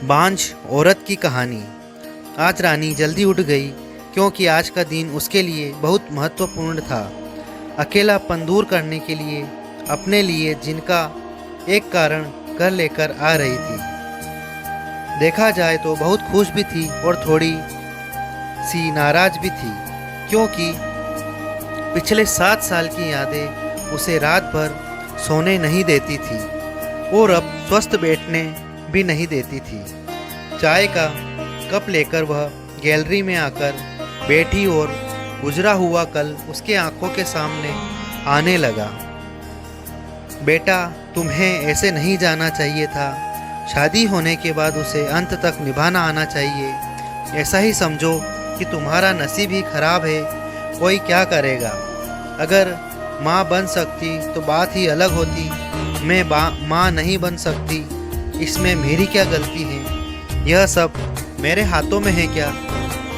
बांझ औरत की कहानी। आज रानी जल्दी उठ गई क्योंकि आज का दिन उसके लिए बहुत महत्वपूर्ण था। अकेलापन दूर करने के लिए अपने लिए जिनका एक कारण घर लेकर आ रही थी। देखा जाए तो बहुत खुश भी थी और थोड़ी सी नाराज भी थी क्योंकि पिछले 7 साल की यादें उसे रात भर सोने नहीं देती थी और अब स्वस्थ बैठने भी नहीं देती थी। चाय का कप लेकर वह गैलरी में आकर बैठी और गुजरा हुआ कल उसके आंखों के सामने आने लगा। बेटा, तुम्हें ऐसे नहीं जाना चाहिए था। शादी होने के बाद उसे अंत तक निभाना आना चाहिए। ऐसा ही समझो कि तुम्हारा नसीब ही खराब है। कोई क्या करेगा। अगर माँ बन सकती तो बात ही अलग होती। मैं माँ नहीं बन सकती, इसमें मेरी क्या गलती है। यह सब मेरे हाथों में है क्या।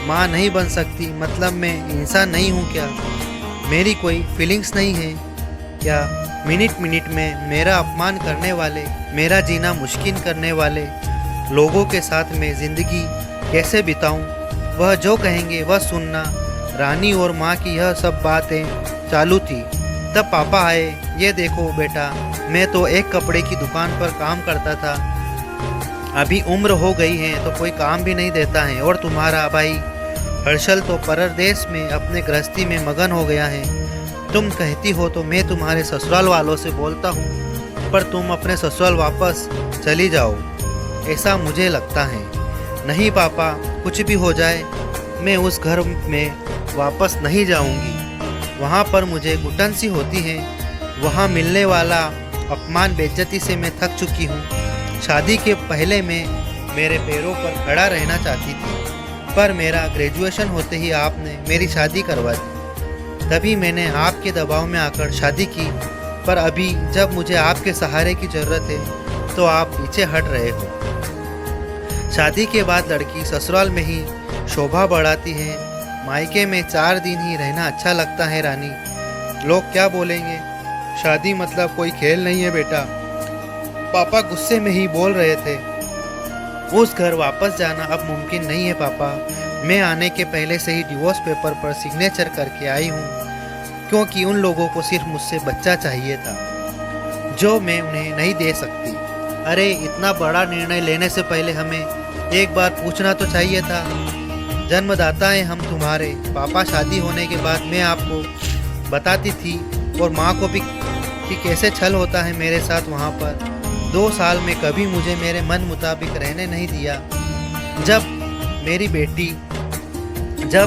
माँ नहीं बन सकती मतलब मैं इंसान नहीं हूँ क्या। मेरी कोई फीलिंग्स नहीं है क्या। मिनट मिनट में मेरा अपमान करने वाले, मेरा जीना मुश्किल करने वाले लोगों के साथ मैं ज़िंदगी कैसे बिताऊं। वह जो कहेंगे वह सुनना। रानी और माँ की यह सब बातें चालू थी। तब पापा आए। ये देखो बेटा, मैं तो एक कपड़े की दुकान पर काम करता था। अभी उम्र हो गई है तो कोई काम भी नहीं देता है। और तुम्हारा भाई हर्षल तो परदेश में अपने गृहस्थी में मगन हो गया है। तुम कहती हो तो मैं तुम्हारे ससुराल वालों से बोलता हूँ, पर तुम अपने ससुराल वापस चली जाओ, ऐसा मुझे लगता है। नहीं पापा, कुछ भी हो जाए मैं उस घर में वापस नहीं जाऊंगी। वहाँ पर मुझे घुटन सी होती है। वहाँ मिलने वाला अपमान बेइज्जती से मैं थक चुकी हूँ। शादी के पहले मैं मेरे पैरों पर खड़ा रहना चाहती थी, पर मेरा ग्रेजुएशन होते ही आपने मेरी शादी करवा दी। तभी मैंने आपके दबाव में आकर शादी की, पर अभी जब मुझे आपके सहारे की ज़रूरत है तो आप पीछे हट रहे हो। शादी के बाद लड़की ससुराल में ही शोभा बढ़ाती है। मायके में 4 दिन ही रहना अच्छा लगता है रानी। लोग क्या बोलेंगे। शादी मतलब कोई खेल नहीं है बेटा। पापा गुस्से में ही बोल रहे थे। उस घर वापस जाना अब मुमकिन नहीं है पापा। मैं आने के पहले से ही डिवोर्स पेपर पर सिग्नेचर करके आई हूँ, क्योंकि उन लोगों को सिर्फ मुझसे बच्चा चाहिए था जो मैं उन्हें नहीं दे सकती। अरे, इतना बड़ा निर्णय लेने से पहले हमें एक बार पूछना तो चाहिए था। जन्मदाता हैं हम तुम्हारे। पापा, शादी होने के बाद मैं आपको बताती थी और माँ को भी कि कैसे छल होता है मेरे साथ वहाँ पर। 2 साल में कभी मुझे मेरे मन मुताबिक रहने नहीं दिया। जब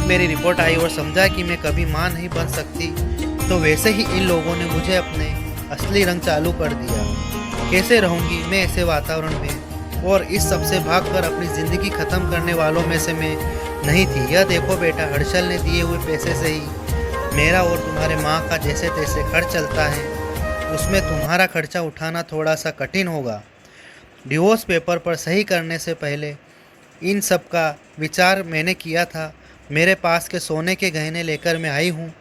मेरी रिपोर्ट आई और समझा कि मैं कभी माँ नहीं बन सकती, तो वैसे ही इन लोगों ने मुझे अपने असली रंग चालू कर दिया। कैसे रहूँगी मैं ऐसे वातावरण में। और इस सब से भागकर अपनी ज़िंदगी ख़त्म करने वालों में से मैं नहीं थी। यह देखो बेटा, हर्षल ने दिए हुए पैसे से ही मेरा और तुम्हारे माँ का जैसे तैसे खर्च चलता है। उसमें तुम्हारा खर्चा उठाना थोड़ा सा कठिन होगा। डिवोर्स पेपर पर सही करने से पहले इन सब का विचार मैंने किया था। मेरे पास के सोने के गहने लेकर मैं आई हूँ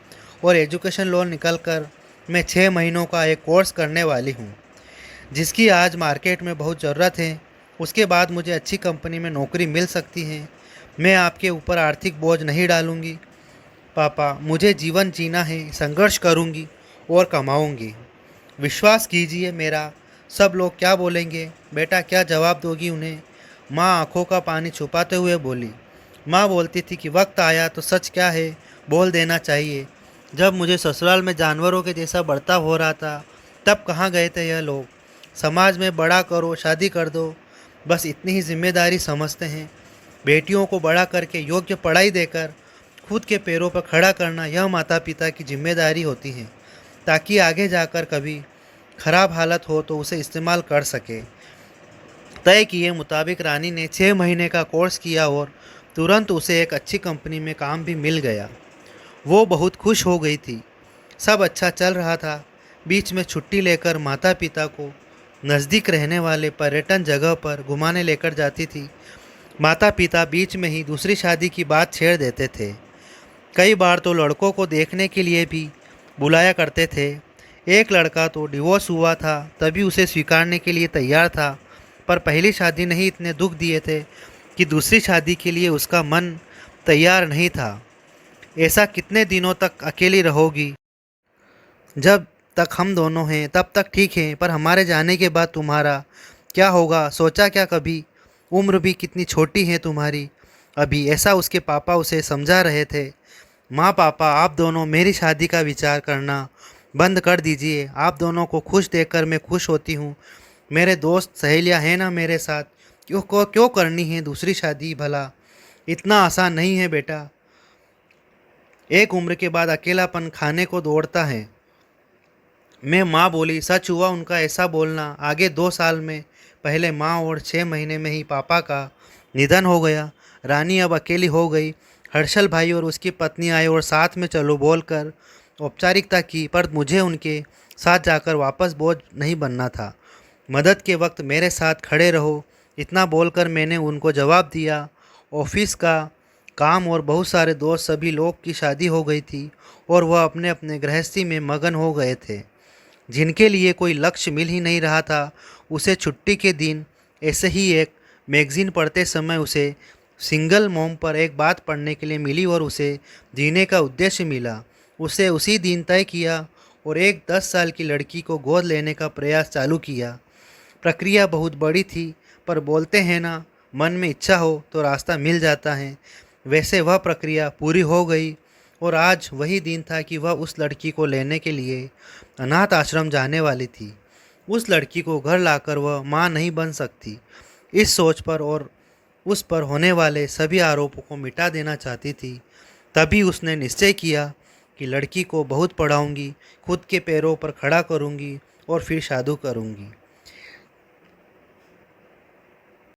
और एजुकेशन लोन निकल कर मैं 6 महीनों का एक कोर्स करने वाली हूँ, जिसकी आज मार्केट में बहुत ज़रूरत है। उसके बाद मुझे अच्छी कंपनी में नौकरी मिल सकती है। मैं आपके ऊपर आर्थिक बोझ नहीं डालूंगी पापा। मुझे जीवन जीना है, संघर्ष करूंगी और कमाऊंगी। विश्वास कीजिए मेरा। सब लोग क्या बोलेंगे। बेटा, क्या जवाब दोगी उन्हें। माँ आंखों का पानी छुपाते हुए बोली। माँ बोलती थी कि वक्त आया तो सच क्या है बोल देना चाहिए। जब मुझे ससुराल में जानवरों के जैसा बर्ताव हो रहा था, तब कहाँ गए थे यह लोग। समाज में बड़ा करो, शादी कर दो, बस इतनी ही जिम्मेदारी समझते हैं। बेटियों को बड़ा करके योग्य पढ़ाई देकर खुद के पैरों पर खड़ा करना यह माता पिता की जिम्मेदारी होती है, ताकि आगे जाकर कभी खराब हालत हो तो उसे इस्तेमाल कर सके। तय किए मुताबिक रानी ने 6 महीने का कोर्स किया और तुरंत उसे एक अच्छी कंपनी में काम भी मिल गया। वो बहुत खुश हो गई थी। सब अच्छा चल रहा था। बीच में छुट्टी लेकर माता पिता को नज़दीक रहने वाले पर्यटन जगह पर घुमाने लेकर जाती थी। माता पिता बीच में ही दूसरी शादी की बात छेड़ देते थे। कई बार तो लड़कों को देखने के लिए भी बुलाया करते थे। एक लड़का तो डिवोर्स हुआ था तभी उसे स्वीकारने के लिए तैयार था, पर पहली शादी ने ही इतने दुख दिए थे कि दूसरी शादी के लिए उसका मन तैयार नहीं था। ऐसा कितने दिनों तक अकेली रहोगी? जब तक हम दोनों हैं तब तक ठीक है, पर हमारे जाने के बाद तुम्हारा क्या होगा, सोचा क्या कभी? उम्र भी कितनी छोटी है तुम्हारी अभी, ऐसा उसके पापा उसे समझा रहे थे। माँ पापा, आप दोनों मेरी शादी का विचार करना बंद कर दीजिए। आप दोनों को खुश देखकर मैं खुश होती हूँ। मेरे दोस्त सहेलियाँ हैं ना मेरे साथ, क्यों करनी है दूसरी शादी भला? इतना आसान नहीं है बेटा। एक उम्र के बाद अकेलापन खाने को दौड़ता है। मैं माँ बोली। सच हुआ उनका ऐसा बोलना। आगे 2 साल में पहले माँ और 6 महीने में ही पापा का निधन हो गया। रानी अब अकेली हो गई। हर्षल भाई और उसकी पत्नी आए और साथ में चलो बोलकर औपचारिकता की, पर मुझे उनके साथ जाकर वापस बोझ नहीं बनना था। मदद के वक्त मेरे साथ खड़े रहो, इतना बोलकर मैंने उनको जवाब दिया। ऑफिस का काम और बहुत सारे दोस्त सभी लोग की शादी हो गई थी और वह अपने अपने गृहस्थी में मगन हो गए थे। जिनके लिए कोई लक्ष्य मिल ही नहीं रहा था, उसे छुट्टी के दिन ऐसे ही एक मैगज़ीन पढ़ते समय उसे सिंगल मॉम पर एक बात पढ़ने के लिए मिली और उसे जीने का उद्देश्य मिला। उसे उसी दिन तय किया और एक 10 साल की लड़की को गोद लेने का प्रयास चालू किया। प्रक्रिया बहुत बड़ी थी, पर बोलते हैं ना, मन में इच्छा हो तो रास्ता मिल जाता है। वैसे वह प्रक्रिया पूरी हो गई और आज वही दिन था कि वह उस लड़की को लेने के लिए अनाथ आश्रम जाने वाली थी। उस लड़की को घर लाकर वह माँ नहीं बन सकती। इस सोच पर और उस पर होने वाले सभी आरोपों को मिटा देना चाहती थी। तभी उसने निश्चय किया कि लड़की को बहुत पढ़ाऊंगी, खुद के पैरों पर खड़ा करूंगी और फिर शादी करूंगी।